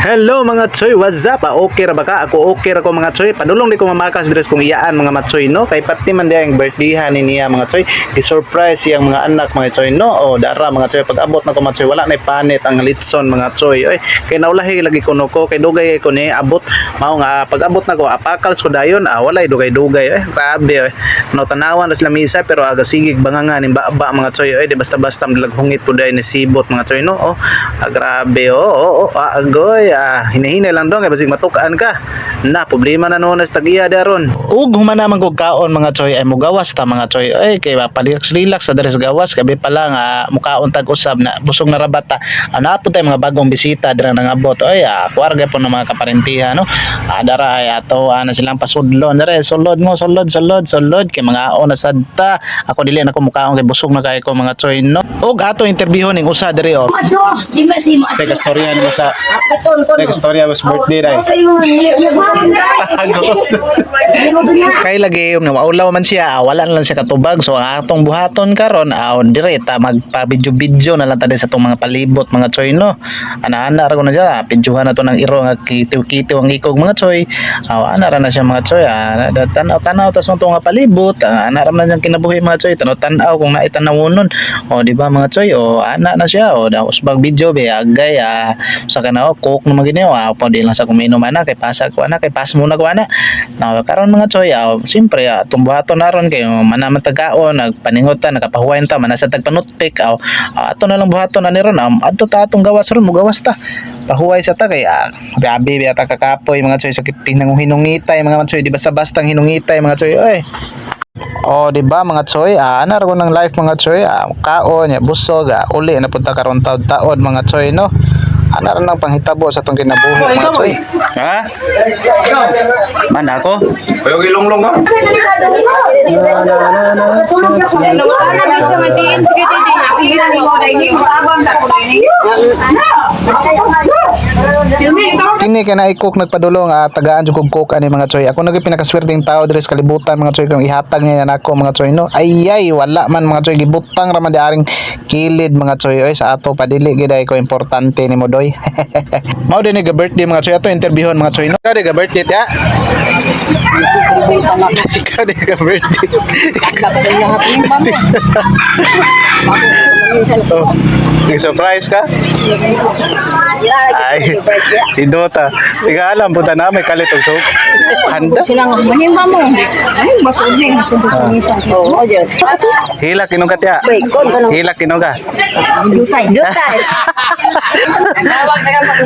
Hello mga choy, what's up? Okay ra ba ka? Ako okay ra ko mga choy. Padulong di ko mamakas dress kung iyaan mga matsoy no. Kay pati man dia ang birthday ni niya mga choy. I-surprise siyang mga anak mga choy no. O dara mga choy pag abot na ko mga choy wala na panit ang litson mga choy. Oy, kay naulahi lagi ko no ko kay dugay ko ni abot mao nga pag abot na ko apakals ko dayon walay dugay-dugay. Grabe. No tanawan sa lamisa pero aga sigig bangangan ni baba mga choy. Oy, di basta-basta dalaghungit po dai ni sibot mga choy no. Grabe agoy hinahinay lang dong kay basig matukaan ka na problema na noon sa tag-iya daron ug humana man kog kaon mga choy ay mugawas ta mga choy ay kay relax sa deres gawas kabi pa lang mukaon tag usab na busog na rabata ana po tay mga bagong bisita dira nangabot ay kuwarga po ng mga kaparentihan no dara ay ato na silang pasudlon dere sulod kay mga on na sadta ako dili na ko mukaon kay busog na kay ko mga choy no ug ato interview ning usa diri kay kastorya nila sa storya was birthday dai. Kay lagi na maulaw man siya, wala na lang siya katubag. So ang atong buhaton karon direta magpa-video na lang tadi sa tong mga palibot mga choy no. Ana-ana ra ko na siya, pidyuhan na to ng iro nga kitiw-kitiw ang ikog mga choy. Ana ra na siya mga choy. Tanaw-tanaw ta sa tong palibot. Ana ra man siyang kinabuhi mga choy. Tanaw kung naitanawonon. O di ba mga choy? O ana na siya. O daos bag video be agay sa kana coke na maginaw pa di lang sa kuminom ana kay pasa ko ana kay pas muna ko ana na karon mga choy siyempre tumbuhaton naron kay manaman tagaon nagpaningutan nakapahuwayan ta manasa tagpanutpik ato na lang buhaton na niron adto ta atong gawas ron mugawas ta pahuway sa ta kay grabe ta kakapoy mga choy sakit tinang hinungitay mga choy di basta-basta hinungitay mga choy oy. Di ba mga choy, ana ra ko ng life mga choy, kaon ya busog, uli na punta karon taud-taud mga choy no. Ana ra nang panghitabo sa tong kinabuhi mga choy. Ha? Man ako? Payog ilonglong ka? Kini kay na i-cook nagpadulong tagaan jud kog cook ani mga choy. Ako naging pinakaswerteng tao diri sa kalibutan mga choy kung ihatag niya nako mga choy no. Ay wala man mga choy gibutang ra man diaring kilid mga choy oy sa ato padili gid ay ko importante ni mo doy. Mao din ga birthday mga choy ato interviewon mga choy no. Kada ga birthday ya. Kada ga birthday. Surprise ka? Ay, idota. Tiga alam punta na may kalit og soup. Handa? Silang manimba mo. Ay, bakod din. Oo, ojo. Hila kinog ka tiya. Hila kinog ka. Jutay. Tawag na ka pag